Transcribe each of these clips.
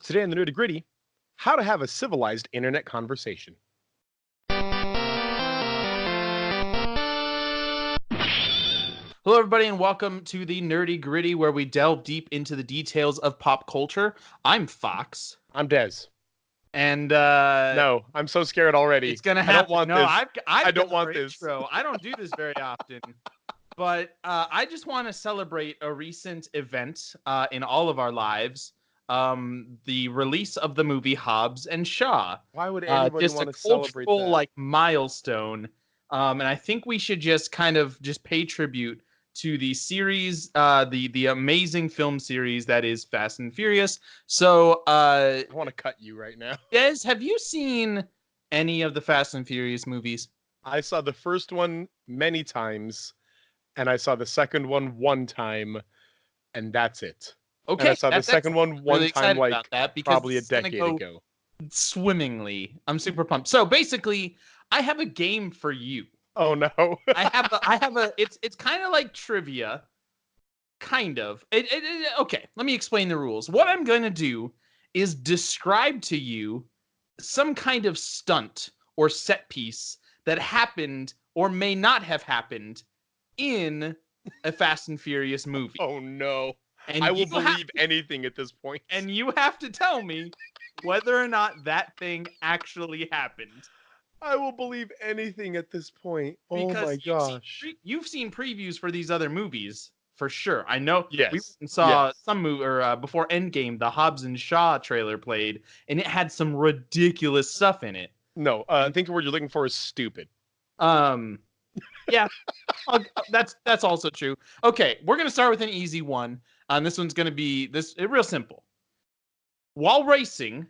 Today in the Nitty Gritty, how to have a civilized internet conversation. Hello, everybody, and welcome to the Nerdy Gritty, where we delve deep into the details of pop culture. I'm Fox. I'm Dez. And No, I'm so scared already. It's gonna happen. I don't want this. I don't got want our this. Intro. I don't do this very often, but I just want to celebrate a recent event in all of our lives. The release of the movie Hobbs and Shaw. Why would anybody just want a to celebrate that? cultural milestone. And I think we should just kind of just pay tribute to the series, the amazing film series that is Fast and Furious. So I want to cut you right now. Des, have you seen any of the Fast and Furious movies? I saw the first one many times, and I saw the second one time, and that's it. Okay, and I saw the second one really time about that because probably a decade ago. Swimmingly. I'm super pumped. So basically, I have a game for you. Oh no. I have a it's kind of like trivia. Kind of. Okay, let me explain the rules. What I'm going to do is describe to you some kind of stunt or set piece that happened or may not have happened in a Fast and Furious movie. Oh no. And I will believe anything at this point. And you have to tell me whether or not that thing actually happened. I will believe anything at this point. Because oh my gosh. You've seen previews for these other movies, for sure. I know. Yes. We saw some movie, or before Endgame, the Hobbs and Shaw trailer played, and it had some ridiculous stuff in it. No, I think the word you're looking for is stupid. Yeah, that's also true. Okay, we're gonna start with an easy one. This one's gonna be real simple. While racing,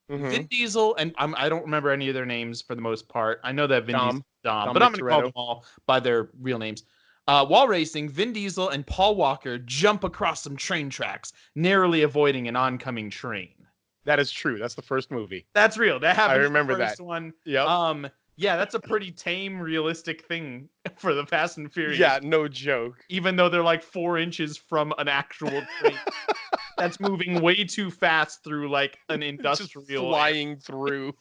Vin Diesel and I don't remember any of their names for the most part. I know that Vin Diesel, Dom, but I'm gonna call them all by their real names. While racing, Vin Diesel and Paul Walker jump across some train tracks, narrowly avoiding an oncoming train. That is true. That's the first movie. That's real. That happened. I remember in the first that one. Yeah. Yeah, that's a pretty tame, realistic thing for the Fast and Furious. Yeah, no joke. Even though they're like 4 inches from an actual train that's moving way too fast through like an industrial just flying through.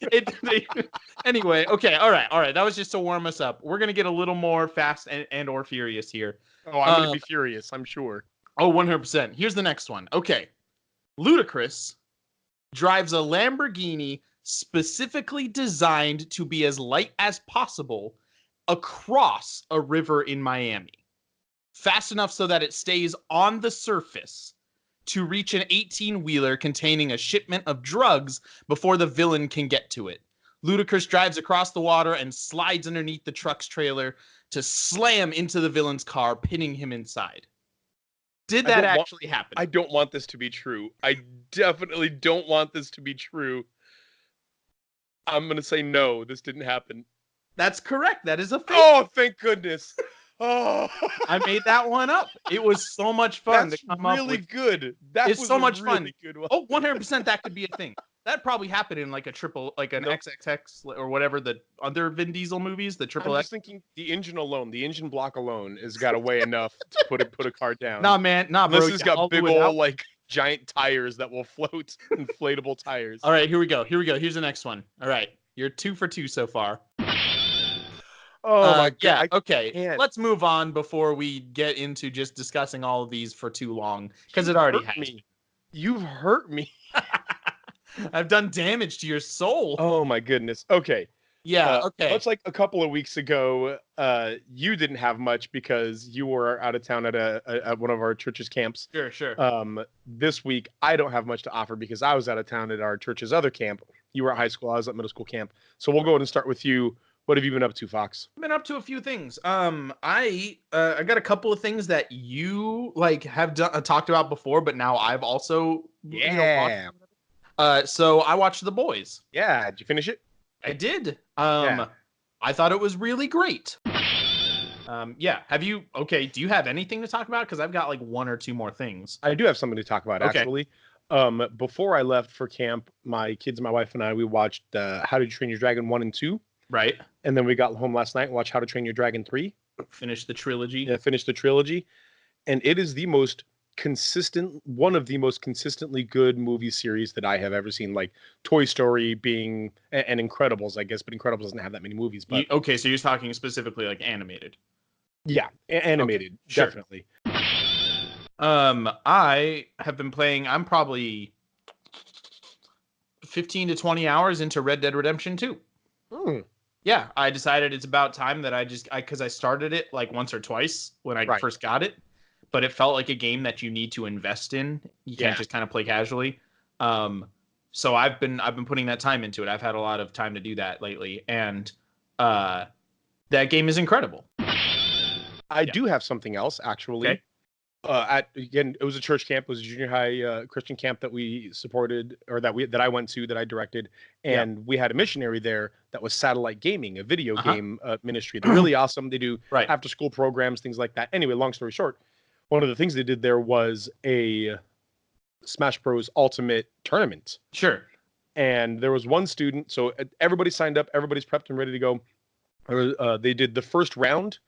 Anyway, okay, all right. That was just to warm us up. We're gonna get a little more fast and or furious here. Oh, I'm gonna be furious. I'm sure. Oh, 100%. Here's the next one. Okay, Ludacris drives a Lamborghini specifically designed to be as light as possible across a river in Miami, fast enough so that it stays on the surface to reach an 18-wheeler containing a shipment of drugs before the villain can get to it. Ludacris drives across the water and slides underneath the truck's trailer to slam into the villain's car, pinning him inside. Did that actually happen? I don't want this to be true. I definitely don't want this to be true. I'm going to say no, this didn't happen. That's correct. That is a fake. Oh, thank goodness. Oh, I made that one up. It was so much fun to come up with. Really good. That it's was so much really fun. Good one. Oh, 100% that could be a thing. That probably happened in like an XXX or whatever the other Vin Diesel movies, the triple I'm X. just thinking the engine block alone has got to weigh enough to put a car down. Nah, man. Nah, bro. This has got big old giant tires that will float, inflatable tires. All right, here we go. Here's the next one. All right. You're 2 for 2 so far. Oh my god. Yeah, okay. Let's move on before we get into just discussing all of these for too long, because it already has. You've hurt me. I've done damage to your soul. Oh my goodness. Okay. Yeah, okay. Looks like a couple of weeks ago, you didn't have much because you were out of town at one of our church's camps. Sure. This week, I don't have much to offer because I was out of town at our church's other camp. You were at high school, I was at middle school camp. So we'll go ahead and start with you. What have you been up to, Fox? I've been up to a few things. I got a couple of things that you have talked about before, but now I've also watched. So I watched The Boys. Yeah, did you finish it? I did. I thought it was really great. Yeah. Have you? Okay. Do you have anything to talk about? Because I've got like 1 or 2 more things. I do have something to talk about actually. Before I left for camp, my kids, my wife, and I, we watched How to Train Your Dragon 1 and 2. Right. And then we got home last night and watched How to Train Your Dragon 3. Finished the trilogy. Yeah, finished the trilogy. And it is the most one of the most consistently good movie series that I have ever seen. Like Toy Story being and Incredibles, I guess, but Incredibles doesn't have that many movies. But Okay, so you're talking specifically like animated. yeah, animated, okay, sure. definitely. I have been playing. I'm probably 15 to 20 hours into Red Dead Redemption 2. Yeah, I decided it's about time that because I started it like once or twice when I first got it, but it felt like a game that you need to invest in. You can't just kind of play casually. So I've been putting that time into it. I've had a lot of time to do that lately, and that game is incredible. I do have something else actually. Okay. Again, it was a church camp. It was a junior high Christian camp that we supported, or that I went to, that I directed, and we had a missionary there that was Satellite Gaming, a video game ministry. They're really awesome. They do after school programs, things like that. Anyway, long story short, one of the things they did there was a Smash Bros. Ultimate tournament. Sure. And there was one student, so everybody signed up, everybody's prepped and ready to go. They did the first round,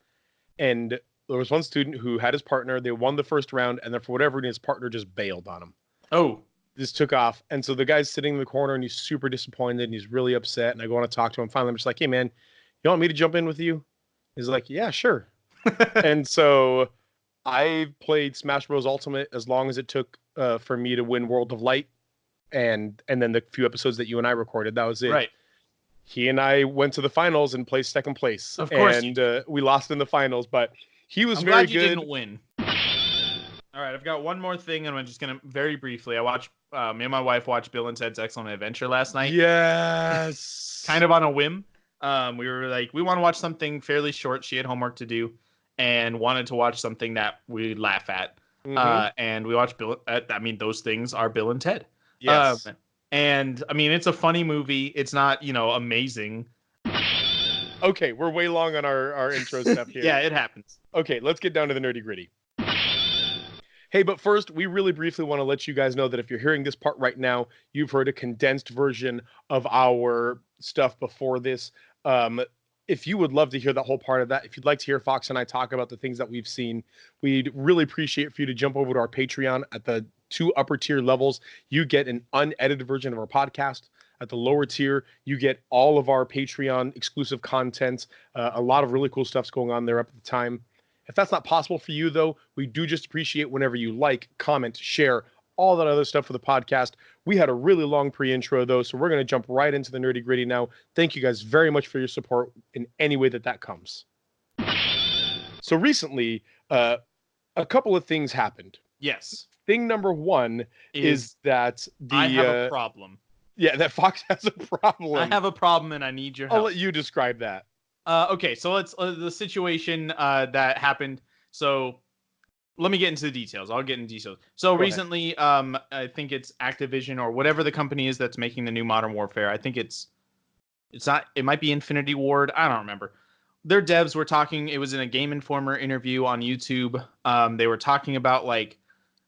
and there was one student who had his partner. They won the first round, and then for whatever reason, his partner just bailed on him. Oh. Just took off. And so the guy's sitting in the corner, and he's super disappointed, and he's really upset. And I go on to talk to him. Finally, I'm just like, hey, man, you want me to jump in with you? He's like, yeah, sure. And so I played Smash Bros. Ultimate as long as it took for me to win World of Light. And then the few episodes that you and I recorded, that was it. Right. He and I went to the finals and placed second place. Of course. And we lost in the finals, but he was very glad good. You didn't win. All right, I've got one more thing, and I'm just gonna very briefly. I watched me and my wife watched Bill and Ted's Excellent Adventure last night. Yes. Kind of on a whim. We were like, we want to watch something fairly short. She had homework to do, and wanted to watch something that we'd laugh at. And we watched Bill. Those things are Bill and Ted. Yes. And I mean, it's a funny movie. It's not, amazing. Okay, we're way long on our intro stuff here. Yeah, it happens. Okay, let's get down to the nerdy gritty. Hey, but first, we really briefly want to let you guys know that if you're hearing this part right now, you've heard a condensed version of our stuff before this. If you would love to hear that whole part of that, if you'd like to hear Fox and I talk about the things that we've seen, we'd really appreciate for you to jump over to our Patreon. At the 2 upper tier levels, you get an unedited version of our podcast. At the lower tier, you get all of our Patreon exclusive content. A lot of really cool stuff's going on there up at the time. If that's not possible for you, though, we do just appreciate whenever you like, comment, share, all that other stuff for the podcast. We had a really long pre-intro, though, so we're going to jump right into the nerdy gritty now. Thank you guys very much for your support in any way that comes. So recently, a couple of things happened. Yes. Thing number one is that I have a problem. Yeah, that Fox has a problem. I have a problem, and I need your help. I'll let you describe that. Okay, so let's the situation that happened. So let me get into the details. I'll get into details. So recently, I think it's Activision or whatever the company is that's making the new Modern Warfare. I think it's not. It might be Infinity Ward. I don't remember. Their devs were talking. It was in a Game Informer interview on YouTube. They were talking about like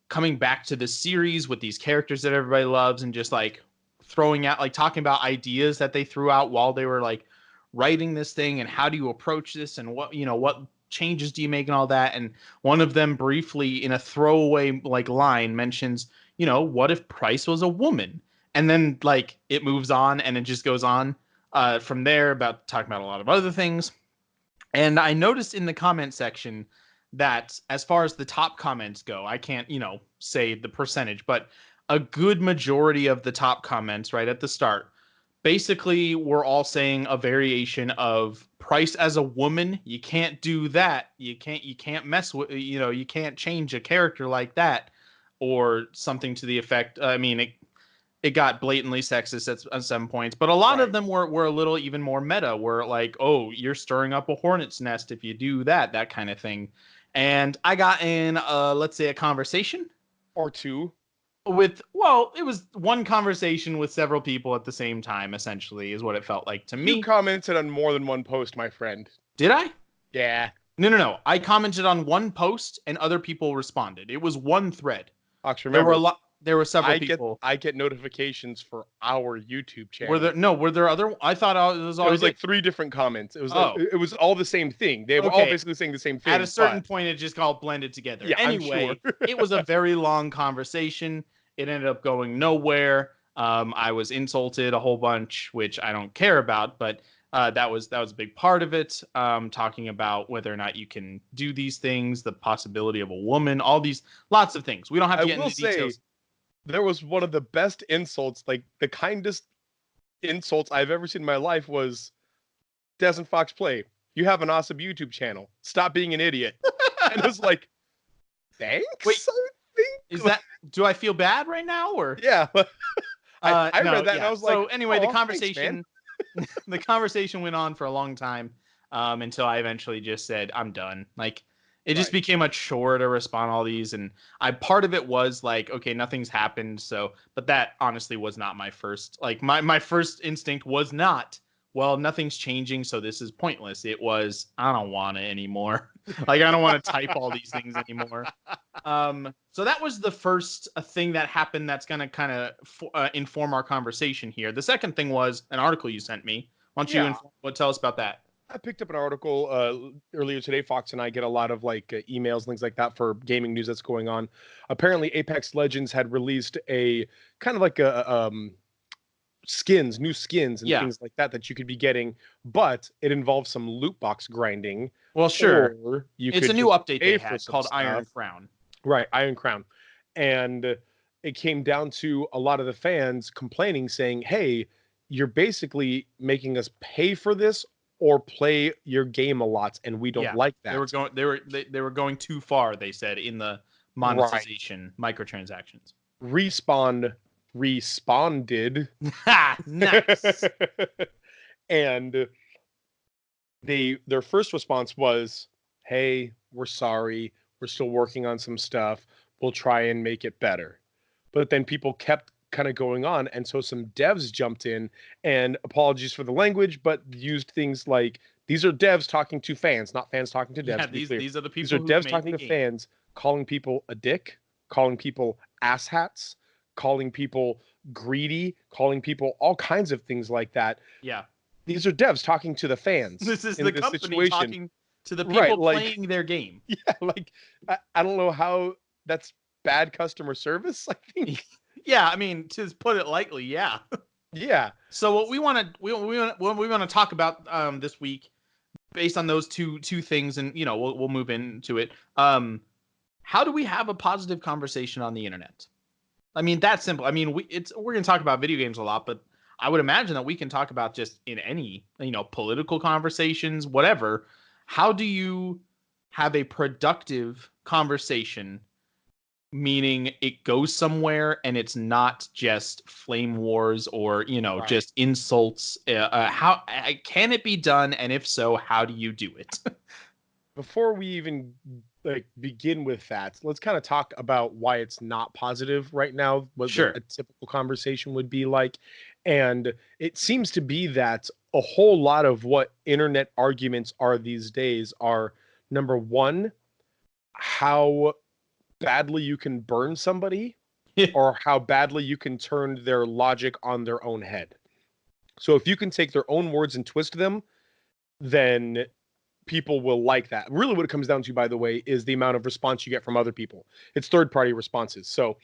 coming back to the series with these characters that everybody loves, and just like throwing out, like talking about ideas that they threw out while they were like writing this thing, and how do you approach this, and what changes do you make, and all that. And one of them briefly in a throwaway like line mentions, what if Price was a woman? And then like it moves on, and it just goes on from there about talking about a lot of other things. And I noticed in the comment section that as far as the top comments go, I can't, say the percentage, but a good majority of the top comments right at the start basically we're all saying a variation of Price as a woman. You can't do that. You can't mess with, you can't change a character like that, or something to the effect. I mean, it got blatantly sexist at some points, but a lot of them were a little even more meta, where like, oh, you're stirring up a hornet's nest if you do that kind of thing. And I got in, let's say, a conversation or two with, it was one conversation with several people at the same time, essentially, is what it felt like to me. You commented on more than one post, my friend. Did I? Yeah. No. I commented on one post and other people responded. It was one thread. Fox, remember, There were several people. I get notifications for our YouTube channel. Were there other? I thought it was all. It was like 3 different comments. It was Oh. it was all the same thing. They were all basically saying the same thing. At a certain point, it just all blended together. Yeah, anyway, I'm sure. It was a very long conversation. It ended up going nowhere. I was insulted a whole bunch, which I don't care about, but that was a big part of it. Talking about whether or not you can do these things, the possibility of a woman, lots of things. We don't have to get into details. There was one of the best insults, like the kindest insults I've ever seen in my life was Dez and Fox play. You have an awesome YouTube channel. Stop being an idiot. And it was like, thanks. Wait, do I feel bad right now or? Yeah. I read that and I was like, so anyway, the conversation, the conversation went on for a long time until I eventually just said, I'm done. Like, it just became a chore to respond to all these. And part of it was like, okay, nothing's happened. So, but that honestly was not my first, like my first instinct was not, well, nothing's changing, so this is pointless. It was, I don't want it anymore. Like, I don't want to type all these things anymore. So that was the first thing that happened that's going to kind of inform our conversation here. The second thing was an article you sent me. Why don't you tell us about that? I picked up an article earlier today. Fox and I get a lot of like emails, things like that for gaming news that's going on. Apparently, Apex Legends had released a kind of like a new skins and things like that you could be getting, but it involves some loot box grinding. Well, sure. It's a new update they had called Iron Crown. Right, Iron Crown. And it came down to a lot of the fans complaining, saying, hey, you're basically making us pay for this or play your game a lot, and we don't like that. They were going too far, they said, in the monetization microtransactions. Respawn responded. Nice. And their first response was, hey, we're sorry, we're still working on some stuff, we'll try and make it better. But then people kept kind of going on, and so some devs jumped in, and apologies for the language, but used things like, these are devs talking to fans, not fans talking to devs. Yeah, these are the people. These are devs talking to fans, calling people a dick, calling people asshats, calling people greedy, calling people all kinds of things like that. Yeah. These are devs talking to the fans. This is the company talking to the people playing their game. Yeah, like, I don't know how that's bad customer service, I think. Yeah, I mean, to put it lightly, yeah. Yeah. So what we want to talk about this week, based on those two things, and we'll move into it. How do we have a positive conversation on the internet? I mean, that's simple. I mean, we're going to talk about video games a lot, but I would imagine that we can talk about just in any, political conversations, whatever. How do you have a productive conversation? Meaning it goes somewhere and it's not just flame wars or, just insults. How can it be done? And if so, how do you do it? Before we even begin with that, let's kind of talk about why it's not positive right now, what a typical conversation would be like. And it seems to be that a whole lot of what internet arguments are these days are, number one, how badly you can burn somebody or how badly you can turn their logic on their own head. So if you can take their own words and twist them, then people will like that. Really what it comes down to, by the way, is the amount of response you get from other people. It's third-party responses. So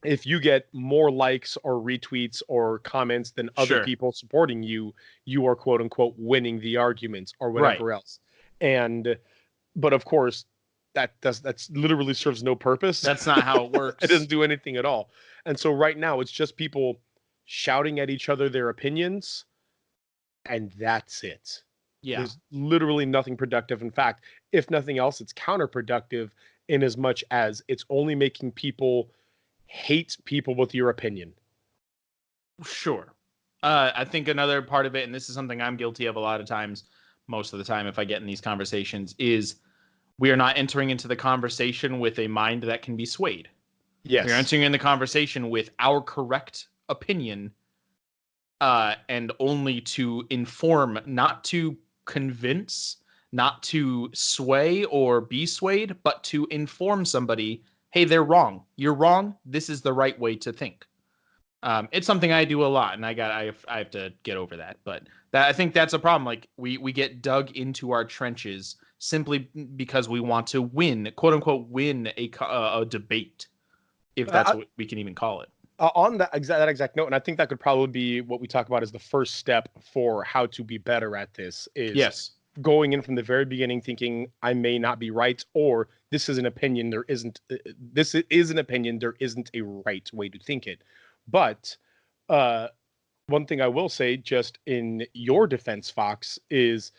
if you get more likes or retweets or comments than other people supporting you, you are quote unquote winning the argument or whatever else. But of course, that's literally serves no purpose. That's not how it works. It doesn't do anything at all. And so right now it's just people shouting at each other their opinions, and that's it. Yeah. There's literally nothing productive. In fact, if nothing else, it's counterproductive in as much as it's only making people hate people with your opinion. Sure. I think another part of it, and this is something I'm guilty of a lot of times, most of the time if I get in these conversations, is we are not entering into the conversation with a mind that can be swayed. Yes. We're entering in the conversation with our correct opinion, and only to inform, not to convince, not to sway or be swayed, but to inform somebody hey, they're wrong. You're wrong. This is the right way to think. It's something I do a lot, and I have to get over that. But I think that's a problem. Like we get dug into our trenches simply because we want to win, quote unquote, win a debate, if that's what we can even call it. On that exact note, and I think that could probably be what we talk about as the first step for how to be better at this. Is going in from the very beginning thinking I may not be right, or this is an opinion. There isn't. This is an opinion. There isn't a right way to think it. But one thing I will say, just in your defense, Fox, is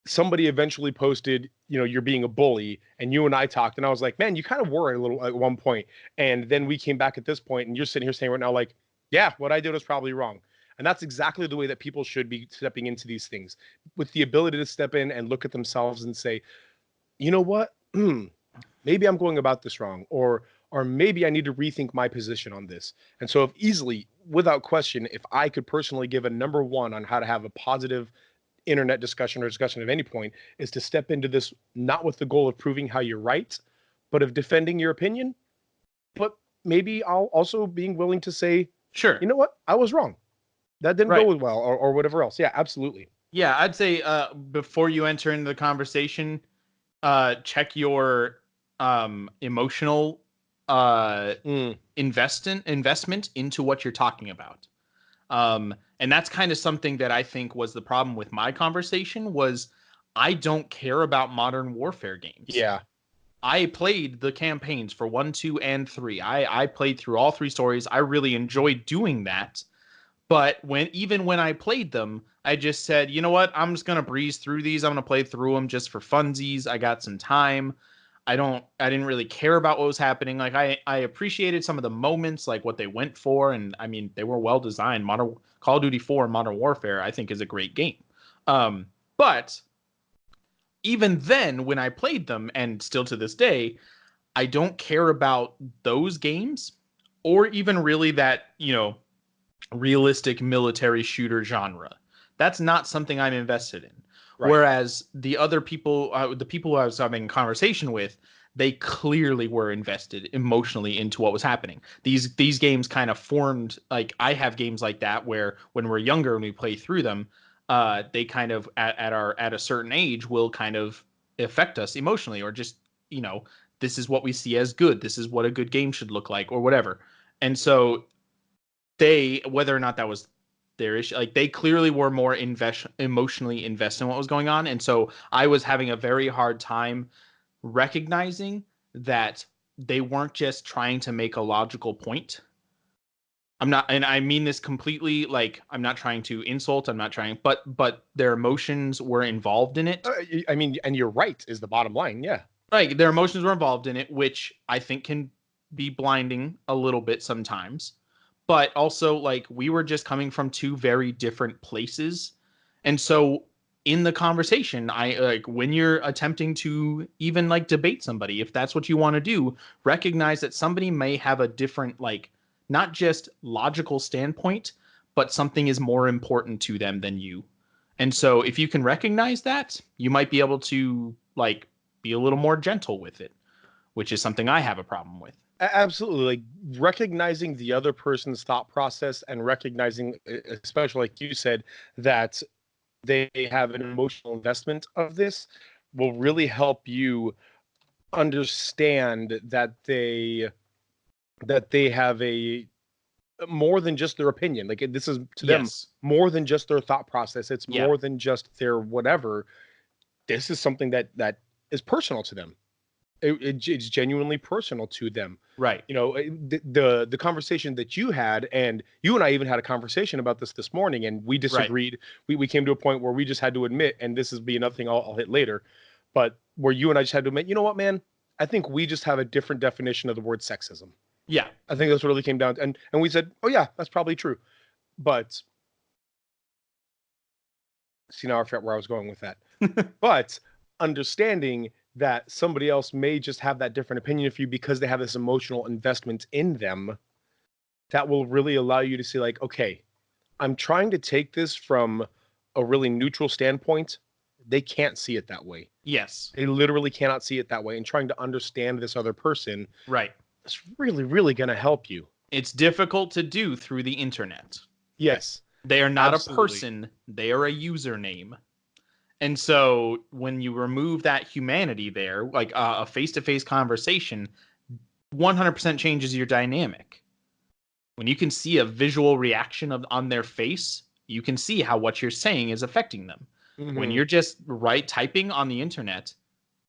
somebody eventually posted, you're being a bully, and you and I talked, and I was like, man, you kind of were a little at one point. And then we came back at this point, and you're sitting here saying right now, like, yeah, what I did was probably wrong. And that's exactly the way that people should be stepping into these things, with the ability to step in and look at themselves and say, you know what? Maybe I'm going about this wrong, or maybe I need to rethink my position on this. And so if easily, without question, if I could personally give a number one on how to have a positive internet discussion or discussion of any point, is to step into this not with the goal of proving how you're right, but of defending your opinion, but maybe I'll also being willing to say, sure, you know what, I was wrong. That didn't go well, or whatever else. Yeah, absolutely. Yeah, I'd say before you enter into the conversation, check your emotional investment into what you're talking about. And that's kind of something that I think was the problem with my conversation, was I don't care about modern warfare games. Yeah. I played the campaigns for 1, 2, and 3. I played through all 3 stories. I really enjoyed doing that. But even when I played them, I just said, you know what? I'm just going to breeze through these. I'm going to play through them just for funsies. I got some time. I didn't really care about what was happening. Like I appreciated some of the moments, like what they went for. And I mean, they were well designed. Call of Duty 4 and Modern Warfare, I think, is a great game. But even then, when I played them, and still to this day, I don't care about those games, or even really that, realistic military shooter genre. That's not something I'm invested in. Right. Whereas the other people, the people who I was having a conversation with, they clearly were invested emotionally into what was happening. These games kind of formed, like, I have games like that where when we're younger and we play through them, they kind of at a certain age will kind of affect us emotionally, or just, this is what we see as good. This is what a good game should look like, or whatever. And so whether or not that was their issue, like, they clearly were more emotionally invested in what was going on. And so I was having a very hard time recognizing that they weren't just trying to make a logical point. I'm not, and I mean this completely, like, I'm not trying to insult, I'm not trying, but their emotions were involved in it. I mean, and you're right, is the bottom line. Yeah. Like, their emotions were involved in it, which I think can be blinding a little bit sometimes. But also, like, we were just coming from 2 very different places. And so in the conversation, when you're attempting to even, like, debate somebody, if that's what you want to do, recognize that somebody may have a different, like, not just logical standpoint, but something is more important to them than you. And so if you can recognize that, you might be able to, like, be a little more gentle with it, which is something I have a problem with. Absolutely. Like, recognizing the other person's thought process, and recognizing, especially like you said, that they have an emotional investment of this, will really help you understand that they have a more than just their opinion. Like, this is to them more than just their thought process. It's more than just their whatever. This is something that is personal to them. It's genuinely personal to them. Right. The conversation that you had, and you and I even had a conversation about this morning, and we disagreed. Right. We came to a point where we just had to admit, and this is be another thing I'll hit later, but where you and I just had to admit, you know what, man, I think we just have a different definition of the word sexism. Yeah. I think that's what really came down to, and we said, oh yeah, that's probably true. But see, now I forgot where I was going with that. But understanding that somebody else may just have that different opinion of you because they have this emotional investment in them, that will really allow you to see, like, okay, I'm trying to take this from a really neutral standpoint, they can't see it that way. Yes. They literally cannot see it that way. And trying to understand this other person Right. is really, really going to help you. It's difficult to do through the internet. Yes. They are not absolutely. a person. They are a username. And so when you remove that humanity there, like a face-to-face conversation, 100% changes your dynamic. When you can see a visual reaction on their face, you can see how what you're saying is affecting them. When you're just typing on the internet,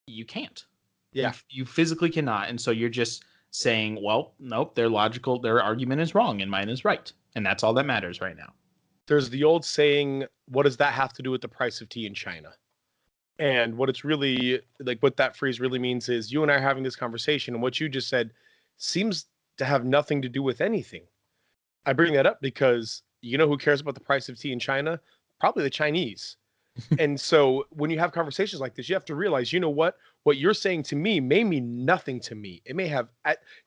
you can't. Yeah. You physically cannot. And so you're just saying, well, nope, their argument is wrong and mine is right. And that's all that matters right now. There's the old saying, what does that have to do with the price of tea in China? And what it's really like, what that phrase really means is you and I are having this conversation, and what you just said seems to have nothing to do with anything. I bring that up because you know who cares about the price of tea in China? Probably the Chinese. And so when you have conversations like this, you have to realize, you know what you're saying to me may mean nothing to me. It may have,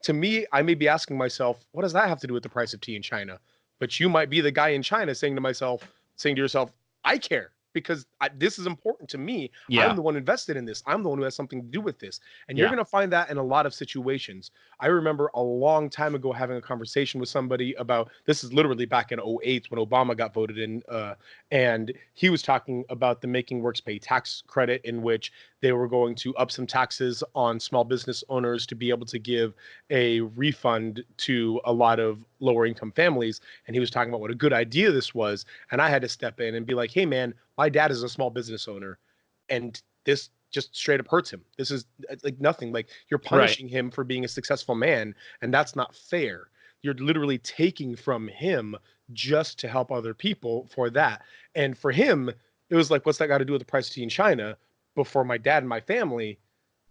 to me, I may be asking myself, what does that have to do with the price of tea in China? But you might be the guy in China saying to yourself, I care because this is important to me. Yeah. I'm the one invested in this. I'm the one who has something to do with this. And Yeah. you're going to find that in a lot of situations. I remember a long time ago having a conversation with somebody about, this is literally back in 2008 when Obama got voted in. And he was talking about the Making Works Pay tax credit, in which they were going to up some taxes on small business owners to be able to give a refund to a lot of lower income families. And he was talking about what a good idea this was. And I had to step in and be like, hey man, my dad is a small business owner and this just straight up hurts him. This is like nothing. Like you're punishing him for being a successful man, and that's not fair. You're literally taking from him just to help other people for that. And for him, it was like, what's that got to do with the price of tea in China? But for my dad and my family,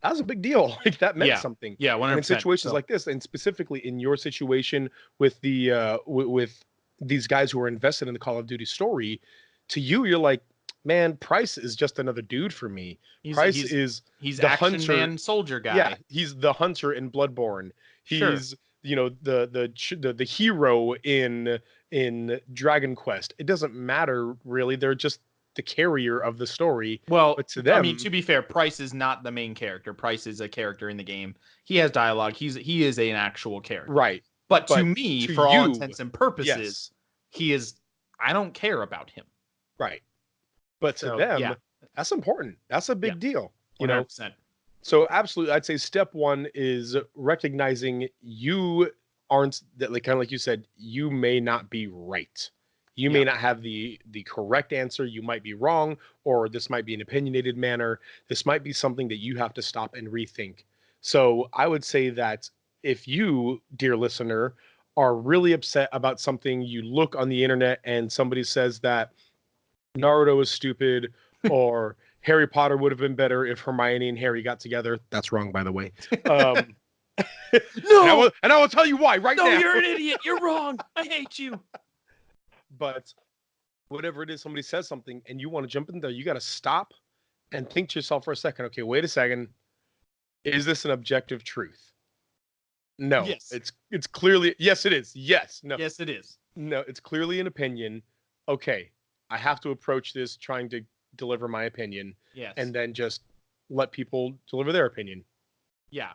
that was a big deal. Like that meant something. Yeah, 100%. And in situations like this, and specifically in your situation with the with these guys who are invested in the Call of Duty story, to you, you're like, man, Price is just another dude for me. He's the action hunter, man, soldier guy. Yeah, he's the hunter in Bloodborne. He's the hero in Dragon Quest. It doesn't matter really. They're just the carrier of the story. Well, but to them, I mean, to be fair, Price is not the main character. Price is a character in the game. He has dialogue. He is an actual character. Right. But to me, for all intents and purposes, he is. I don't care about him. Right. But to them, that's important. That's a big deal. 100%. So absolutely, I'd say step one is recognizing you aren't that, like kind of like you said, you may not be right. You may not have the correct answer. You might be wrong, or this might be an opinionated manner. This might be something that you have to stop and rethink. So I would say that if you, dear listener, are really upset about something, you look on the internet and somebody says that Naruto is stupid or Harry Potter would have been better if Hermione and Harry got together. That's wrong, by the way. No, and I will tell you why now. No, you're an idiot. You're wrong. I hate you. But whatever it is, somebody says something and you want to jump in there, you got to stop and think to yourself for a second. Okay, wait a second. Is this an objective truth? No. Yes. It's clearly, yes, it is. Yes. No. Yes, it is. No, it's clearly an opinion. Okay. I have to approach this trying to deliver my opinion. Yes. And then just let people deliver their opinion. Yeah.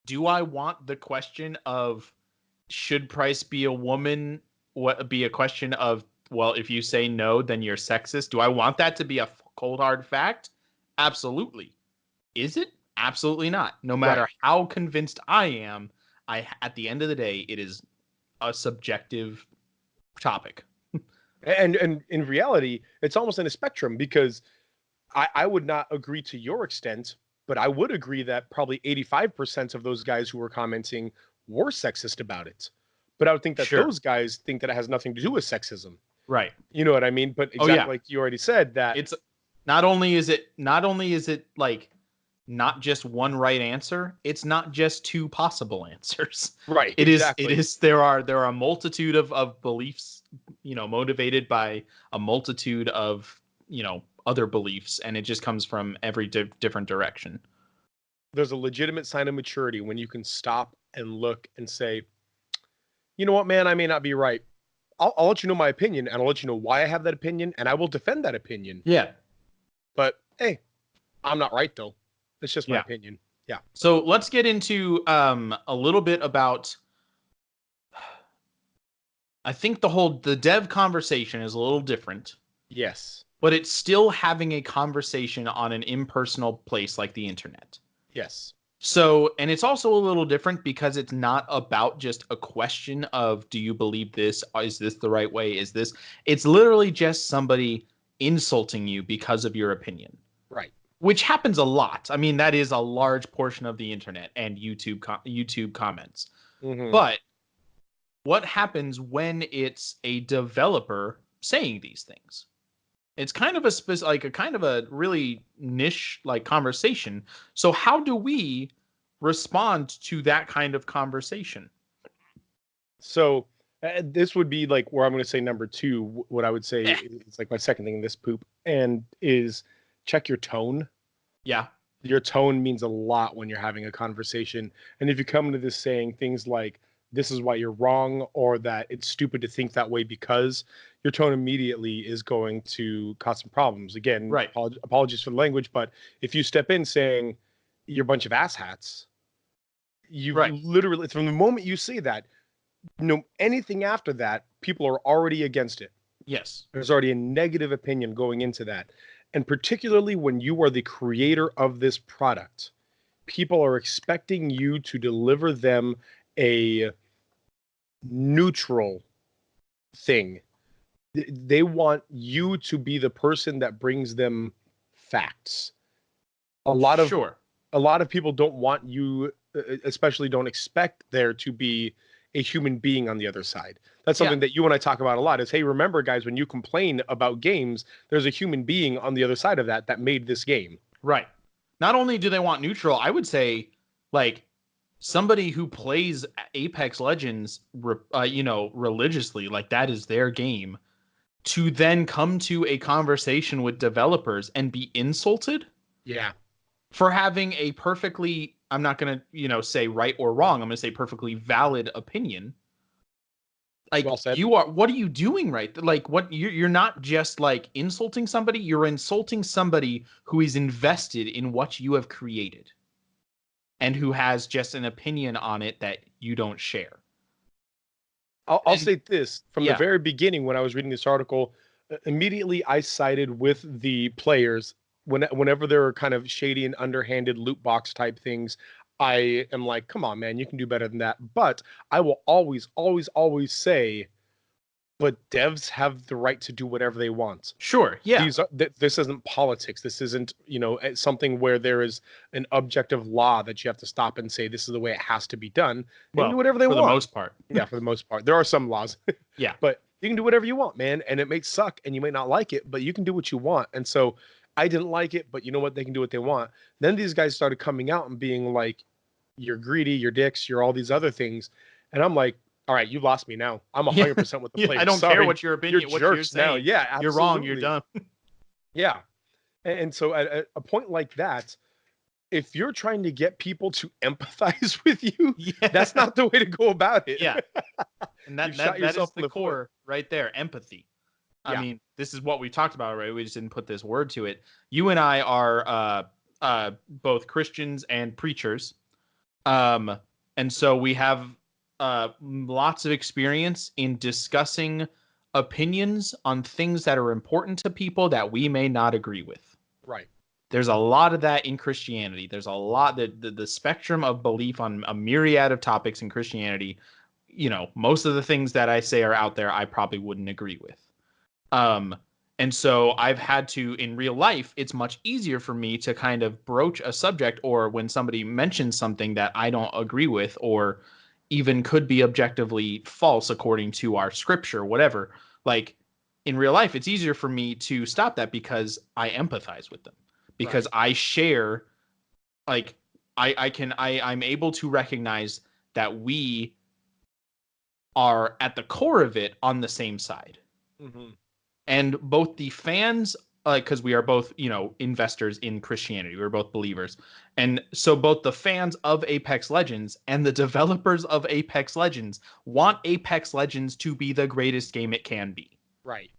Do I want the question of should Price be a woman? What be a question of, well, if you say no, then you're sexist? Do I want that to be a cold hard fact? Absolutely. Is it? Absolutely not. No matter how convinced I am, at the end of the day, it is a subjective topic. And in reality, it's almost in a spectrum, because I would not agree to your extent, but I would agree that probably 85% of those guys who were commenting were sexist about it. But I would think that those guys think that it has nothing to do with sexism. Right. You know what I mean? But exactly like you already said, that it's not only is it like not just one right answer, it's not just two possible answers. Right. It is there are a multitude of beliefs, motivated by a multitude of, other beliefs, and it just comes from every different direction. There's a legitimate sign of maturity when you can stop and look and say, you know what, man, I may not be right. I'll let you know my opinion, and I'll let you know why I have that opinion, and I will defend that opinion. Yeah. But hey, I'm not right though. It's just my Yeah. opinion. Yeah. So let's get into a little bit about. I think the dev conversation is a little different, Yes. but it's still having a conversation on an impersonal place like the internet. Yes. So, and it's also a little different because it's not about just a question of, do you believe this? Is this the right way? Is this? It's literally just somebody insulting you because of your opinion, Right. which happens a lot. I mean, that is a large portion of the internet and YouTube comments. Mm-hmm. But what happens when it's a developer saying these things? It's kind of a kind of a really niche like conversation. So how do we respond to that kind of conversation? So this would be like where I'm going to say number two. What I would say Eh, is like my second thing in this poop, and is check your tone. yeah, Your tone means a lot when you're having a conversation. And if you come into this saying things like, this is why you're wrong, or that it's stupid to think that way because, your tone immediately is going to cause some problems. Again, right. apologies for the language, but if you step in saying you're a bunch of asshats, you Right. literally, from the moment you say that, anything after that, people are already against it. Yes. There's already a negative opinion going into that. And particularly when you are the creator of this product, people are expecting you to deliver them a neutral thing. They want you to be the person that brings them facts. A lot of Sure. a lot of people don't want you, especially don't expect there to be a human being on the other side. That's Yeah. something that you and I talk about a lot is, hey, remember guys, when you complain about games, there's a human being on the other side of that made this game. Right. Not only do they want neutral, I would say like somebody who plays Apex Legends, religiously, like that is their game, to then come to a conversation with developers and be insulted Yeah. for having a perfectly, I'm not going to, say right or wrong. I'm going to say perfectly valid opinion. Like Well said. what are you doing right? Like what you're not just like insulting somebody, you're insulting somebody who is invested in what you have created and who has just an opinion on it that you don't share. I'll say this from the Yeah. very beginning when I was reading this article, immediately I sided with the players whenever there are kind of shady and underhanded loot box type things. I am like, come on, man, you can do better than that. But I will always, always, always say, but devs have the right to do whatever they want. Sure. Yeah. This isn't politics. This isn't, something where there is an objective law that you have to stop and say this is the way it has to be done. They can do whatever they for want. the most part. Yeah, for the most part. There are some laws. Yeah. But you can do whatever you want, man. And it may suck and you may not like it, but you can do what you want. And so I didn't like it, but you know what? They can do what they want. Then these guys started coming out and being like, you're greedy, you're dicks, you're all these other things. And I'm like, all right, you lost me now. I'm 100% with the Yeah, players. I don't Sorry. care what your opinion, You're what you're jerks saying. now. Yeah, absolutely. You're wrong. You're dumb. Yeah. And so at a point like that, if you're trying to get people to empathize with you, Yeah. that's not the way to go about it. Yeah. And You've shot that yourself is in the the foot. core right there, empathy. I Yeah. mean, this is what we talked about, right? We just didn't put this word to it. You and I are both Christians and preachers. And so we have lots of experience in discussing opinions on things that are important to people that we may not agree with. Right. There's a lot of that in Christianity. There's a lot the spectrum of belief on a myriad of topics in Christianity. Most of the things that I say are out there, I probably wouldn't agree with. And so I've had to, in real life, it's much easier for me to kind of broach a subject, or when somebody mentions something that I don't agree with, or even could be objectively false according to our scripture, whatever. Like in real life, it's easier for me to stop that because I empathize with them, because I share, like I'm able to recognize that we are at the core of it on the same side. Mm-hmm. And both the fans, because we are both, investors in Christianity, we're both believers. And so both the fans of Apex Legends and the developers of Apex Legends want Apex Legends to be the greatest game it can be. Right.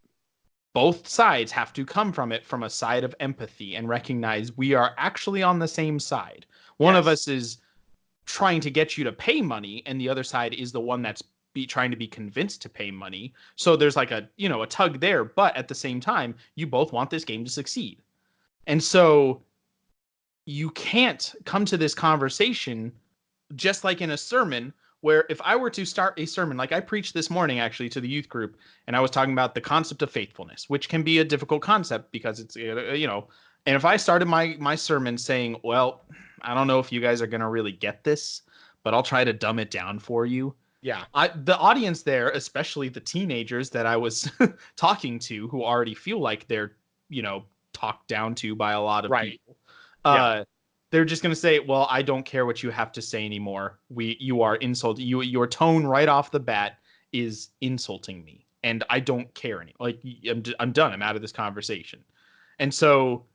both sides have to come from it from a side of empathy and recognize we are actually on the same side. One of us is trying to get you to pay money, and the other side is the one that's trying to be convinced to pay money. So there's like a tug there, but at the same time, you both want this game to succeed. And so you can't come to this conversation just like in a sermon, where if I were to start a sermon, like I preached this morning actually to the youth group, and I was talking about the concept of faithfulness, which can be a difficult concept because it's, and if I started my sermon saying, well, I don't know if you guys are going to really get this, but I'll try to dumb it down for you. Yeah. The audience there, especially the teenagers that I was talking to who already feel like they're, talked down to by a lot of people. They're just going to say, well, I don't care what you have to say anymore. You are insulting. Your tone right off the bat is insulting me, and I don't care anymore. Like, I'm done. I'm out of this conversation. And so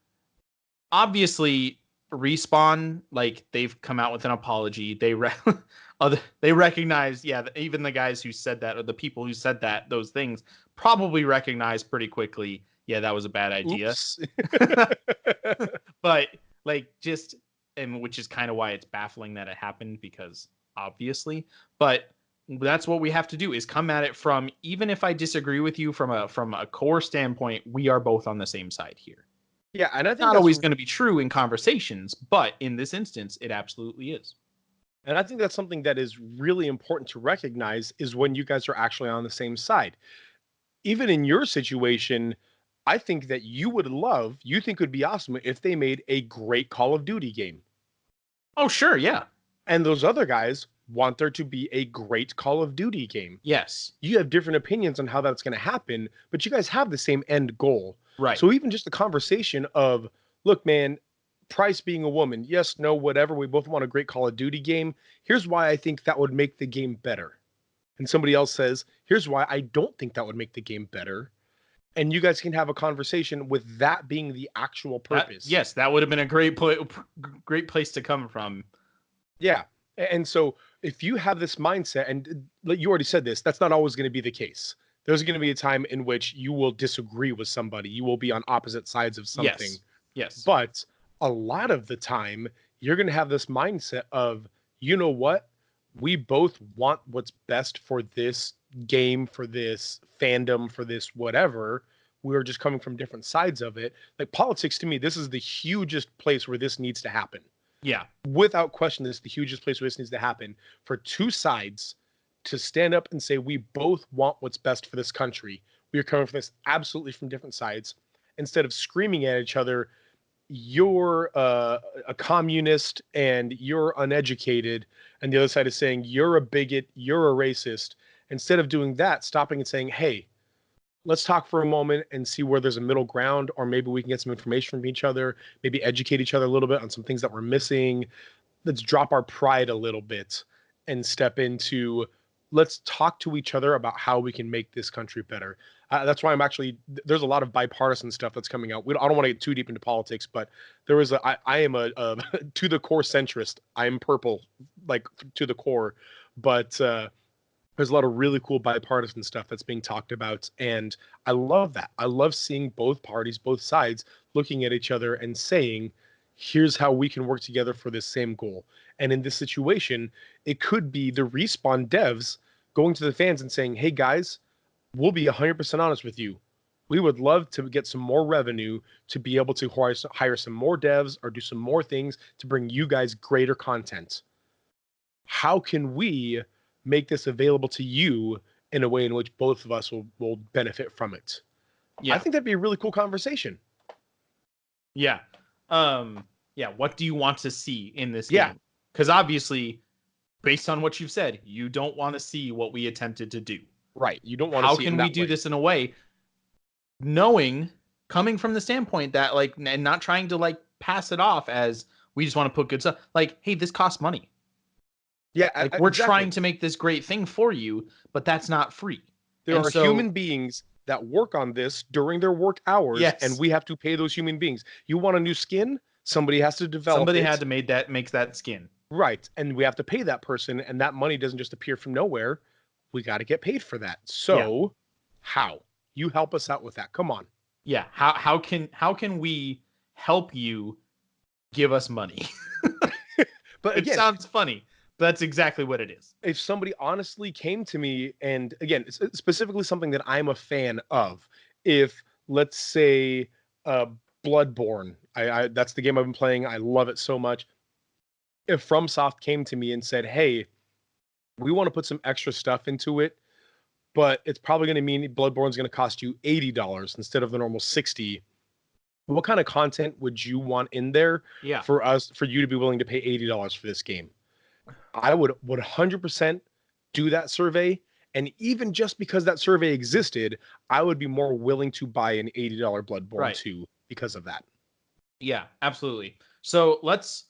obviously Respawn, like, they've come out with an apology. They recognize, even the guys who said that, or the people who said those things probably recognize pretty quickly, that was a bad idea. But which is kind of why it's baffling that it happened, because obviously, but that's what we have to do, is come at it from, even if I disagree with you from a core standpoint, we are both on the same side here. Yeah, and I think not always going to be true in conversations, but in this instance, it absolutely is. And I think that's something that is really important to recognize, is when you guys are actually on the same side. Even in your situation, I think that you think it would be awesome if they made a great Call of Duty game. Oh, sure, yeah. And those other guys want there to be a great Call of Duty game. Yes. You have different opinions on how that's going to happen, but you guys have the same end goal. Right. So even just the conversation of, look, man, Price being a woman, yes, no, whatever, we both want a great Call of Duty game. Here's why I think that would make the game better. And somebody else says, here's why I don't think that would make the game better. And you guys can have a conversation with that being the actual purpose. That would have been a great place to come from. Yeah. And so if you have this mindset, and you already said this, that's not always going to be the case. There's going to be a time in which you will disagree with somebody. You will be on opposite sides of something. Yes. But a lot of the time, you're going to have this mindset of, you know what? We both want what's best for this game, for this fandom, for this whatever. We're just coming from different sides of it. Like politics, to me, this is the hugest place where this needs to happen. Yeah. Without question, this is the hugest place where this needs to happen, for two sides to stand up and say, we both want what's best for this country. We are coming from this absolutely from different sides. Instead of screaming at each other, you're a communist and you're uneducated, and the other side is saying you're a bigot, you're a racist. Instead of doing that, stopping and saying, hey, let's talk for a moment and see where there's a middle ground, or maybe we can get some information from each other, maybe educate each other a little bit on some things that we're missing. Let's drop our pride a little bit and step into, let's talk to each other about how we can make this country better. That's why there's a lot of bipartisan stuff that's coming out. I don't want to get too deep into politics, but I am a to the core centrist. I am purple, like to the core, but there's a lot of really cool bipartisan stuff that's being talked about. And I love that. I love seeing both parties, both sides looking at each other and saying, here's how we can work together for this same goal. And in this situation, it could be the Respawn devs going to the fans and saying, hey guys, we'll be 100% honest with you. We would love to get some more revenue to be able to hire some more devs or do some more things to bring you guys greater content. How can we make this available to you in a way in which both of us will benefit from it? Yeah. I think that'd be a really cool conversation. Yeah. What do you want to see in this game? Because obviously, based on what you've said, you don't want to see what we attempted to do. Right. You don't want to see it in that way. How can we do this in a way, coming from the standpoint that, like, and not trying to, like, pass it off as we just want to put good stuff. Like, hey, this costs money. Yeah. Like, we're trying to make this great thing for you, but that's not free. There are human beings that work on this during their work hours, and we have to pay those human beings. You want a new skin? Somebody has to develop it. Somebody had to make that skin. Right. And we have to pay that person, and that money doesn't just appear from nowhere. We got to get paid for that. So how? You help us out with that. Come on. Yeah. How can we help you give us money? But It again, sounds funny, but that's exactly what it is. if somebody honestly came to me, and again, it's specifically something that I'm a fan of, if let's say uh Bloodborne, I that's the game I've been playing, I love it so much. If FromSoft came to me and said, hey, we want to put some extra stuff into it, but it's probably going to mean Bloodborne's going to cost you $80 instead of the normal 60. What kind of content would you want in there Yeah. for you to be willing to pay $80 for this game? I would 100% do that survey. And even just because that survey existed, I would be more willing to buy an $80 Bloodborne Right. 2 because of that. Yeah, absolutely. So let's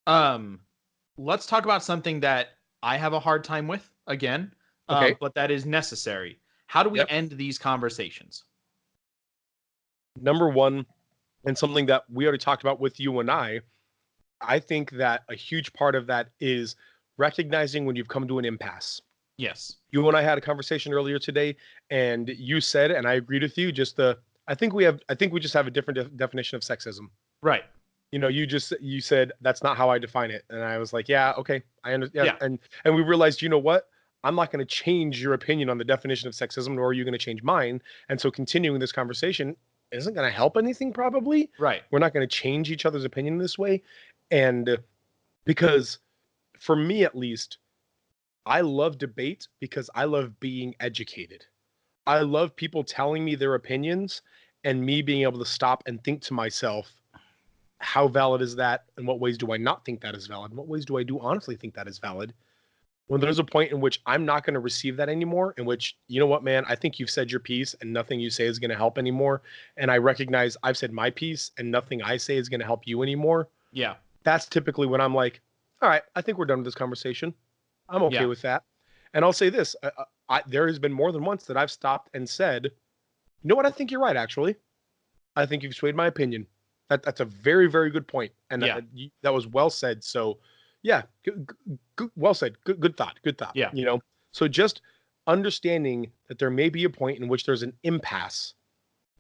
talk about something that I have a hard time with again, Okay. but that is necessary. How do we Yep. end these conversations? Number one, and something that we already talked about with you and I think that a huge part of that is recognizing when you've come to an impasse. Yes. You and I had a conversation earlier today, and you said, and I agreed with you, I think we just have a different definition of sexism. Right. You know, you said that's not how I define it, and I was like, yeah, okay, I understand. Yeah. And we realized, you know what? I'm not going to change your opinion on the definition of sexism, nor are you going to change mine. And so, continuing this conversation isn't going to help anything. Probably, Right. we're not going to change each other's opinion this way, and because for me at least, I love debate because I love being educated. I love people telling me their opinions and me being able to stop and think to myself, how valid is that? In what ways do I not think that is valid? In what ways do I honestly think that is valid? When there's a point in which I'm not going to receive that anymore, in which, you know what, man, I think you've said your piece and nothing you say is going to help anymore. And I recognize I've said my piece and nothing I say is going to help you anymore. Yeah. That's typically when I'm like, all right, I think we're done with this conversation. I'm okay Yeah. with that. And I'll say this, there has been more than once that I've stopped and said, you know what, I think you're right, actually. I think you've swayed my opinion. That's a very, very good point. And Yeah. that was well said. So yeah, well said. Good thought. Good thought. Yeah. You know, so just understanding that there may be a point in which there's an impasse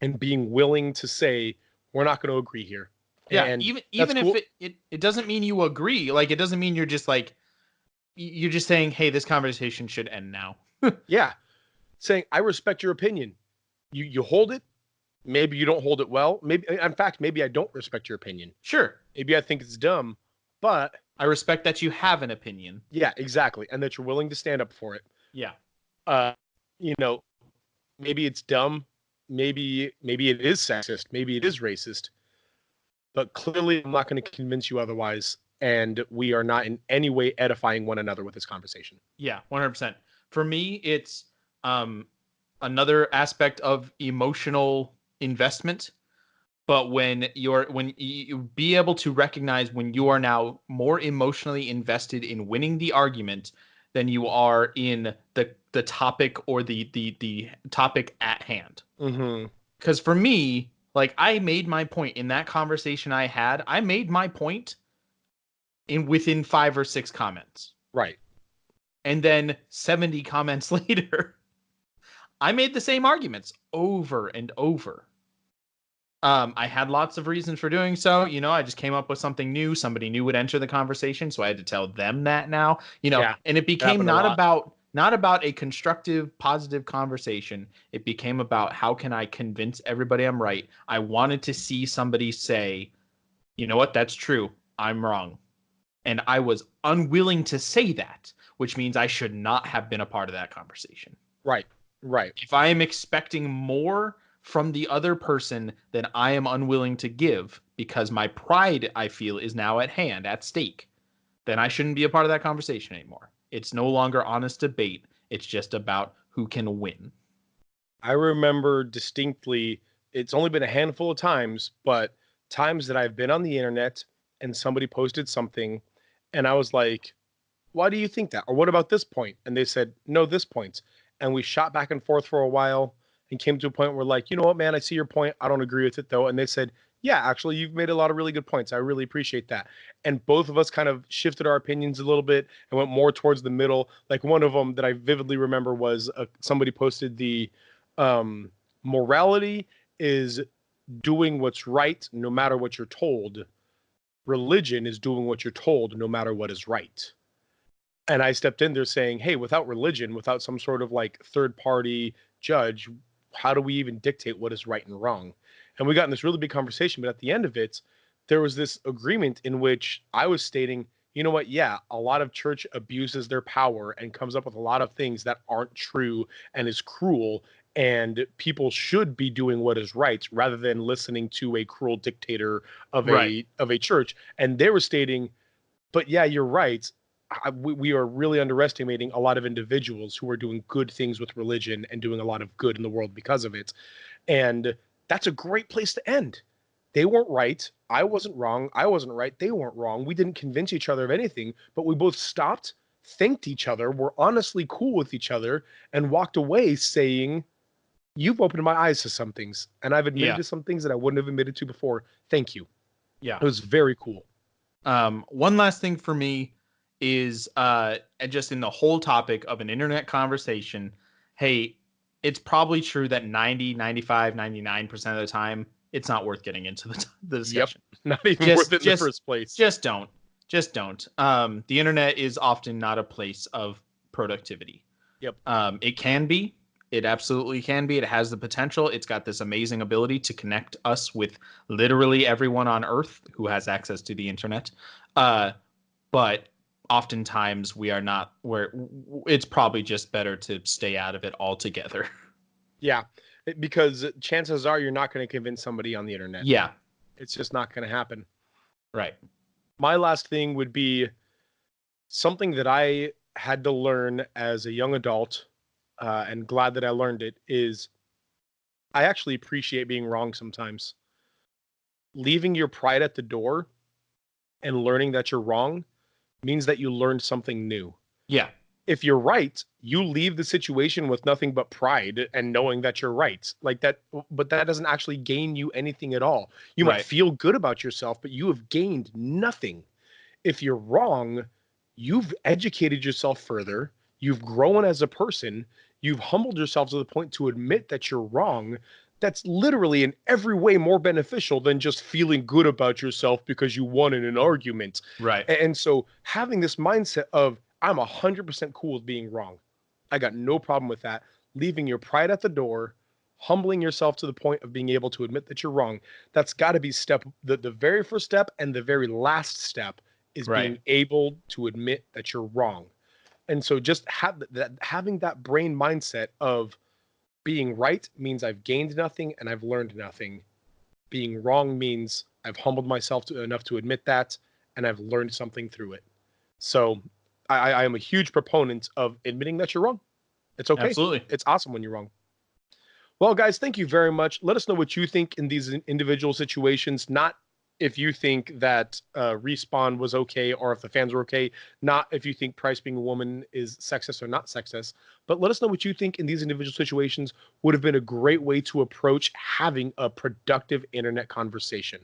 and being willing to say, we're not going to agree here. Yeah. And even cool. if it doesn't mean you agree, like it doesn't mean you're just like, you're just saying, hey, this conversation should end now. Yeah. Saying, I respect your opinion. You hold it. Maybe you don't hold it well. Maybe, in fact, maybe I don't respect your opinion. Sure. Maybe I think it's dumb, but I respect that you have an opinion. yeah, exactly. And that you're willing to stand up for it. Yeah. You know, maybe it's dumb. Maybe it is sexist. Maybe it is racist. But clearly, I'm not going to convince you otherwise. And we are not in any way edifying one another with this conversation. Yeah, 100%. For me, it's another aspect of emotional investment. But when you be able to recognize when you are now more emotionally invested in winning the argument than you are in the topic or the topic at hand. Mm-hmm. Because for me, like I made my point in that conversation I had. I made my point within 5 or 6 comments. Right. And then 70 comments later, I made the same arguments over and over. I had lots of reasons for doing so. You know, I just came up with something new. Somebody new would enter the conversation, so I had to tell them that now. You know, Yeah, and it became not about a constructive, positive conversation. It became about how can I convince everybody I'm right. I wanted to see somebody say, you know what, that's true. I'm wrong. And I was unwilling to say that, which means I should not have been a part of that conversation. Right. Right. If I am expecting more from the other person than I am unwilling to give because my pride, I feel, is now at stake, then I shouldn't be a part of that conversation anymore. It's no longer honest debate. It's just about who can win. I remember distinctly, it's only been a handful of times, but times that I've been on the internet and somebody posted something and I was like, why do you think that? Or what about this point? And they said, no, this point. And we shot back and forth for a while and came to a point where like, you know what, man, I see your point. I don't agree with it though. And they said, yeah, actually, you've made a lot of really good points. I really appreciate that. And both of us kind of shifted our opinions a little bit and went more towards the middle. Like one of them that I vividly remember was somebody posted the Morality is doing what's right no matter what you're told. Religion is doing what you're told no matter what is right. And I stepped in there saying, hey, without religion, without some sort of like third party judge, how do we even dictate what is right and wrong? And we got in this really big conversation, but at the end of it, there was this agreement in which I was stating, you know what? Yeah, a lot of church abuses their power and comes up with a lot of things that aren't true and is cruel. And people should be doing what is right rather than listening to a cruel dictator of Right. a church. And they were stating, but yeah, you're right. We are really underestimating a lot of individuals who are doing good things with religion and doing a lot of good in the world because of it. And that's a great place to end. They weren't right. I wasn't wrong. I wasn't right. They weren't wrong. We didn't convince each other of anything, but we both stopped, thanked each other, were honestly cool with each other, and walked away saying, you've opened my eyes to some things, and I've admitted Yeah. to some things that I wouldn't have admitted to before. Thank you. Yeah. It was very cool. One last thing for me is just in the whole topic of an internet conversation, hey, it's probably true that 90, 95, 99% of the time, it's not worth getting into the discussion. Yep. Not even worth it in the first place. Just don't. Just don't. The internet is often not a place of productivity. Yep. It can be. It absolutely can be. It has the potential. It's got this amazing ability to connect us with literally everyone on Earth who has access to the internet. But oftentimes we are not where it's probably just better to stay out of it altogether. Yeah, because chances are you're not going to convince somebody on the internet. Yeah. It's just not going to happen. Right. My last thing would be something that I had to learn as a young adult, and glad that I learned it, is I actually appreciate being wrong sometimes. Leaving your pride at the door and learning that you're wrong means that you learned something new. Yeah. If you're right, you leave the situation with nothing but pride and knowing that you're right. Like that, but that doesn't actually gain you anything at all. You might Right. feel good about yourself, but you have gained nothing. If you're wrong, you've educated yourself further, you've grown as a person, you've humbled yourself to the point to admit that you're wrong. That's literally in every way more beneficial than just feeling good about yourself because you won in an argument. Right. And so having this mindset of, I'm 100% cool with being wrong. I got no problem with that. Leaving your pride at the door, humbling yourself to the point of being able to admit that you're wrong. That's got to be the very first step, and the very last step is being able to admit that you're wrong. And so just having that brain mindset of being right means I've gained nothing and I've learned nothing. Being wrong means I've humbled myself enough to admit that, and I've learned something through it. So I am a huge proponent of admitting that you're wrong. It's okay. Absolutely. It's awesome when you're wrong. Well, guys, thank you very much. Let us know what you think in these individual situations. Not if you think that Respawn was okay or if the fans were okay. Not if you think Price being a woman is sexist or not sexist. But let us know what you think in these individual situations would have been a great way to approach having a productive internet conversation.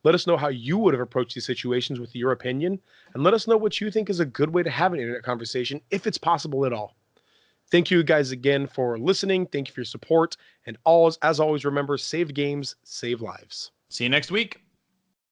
Let us know how you would have approached these situations with your opinion, and let us know what you think is a good way to have an internet conversation, if it's possible at all. Thank you guys again for listening. Thank you for your support. And as always, remember, save games, save lives. See you next week.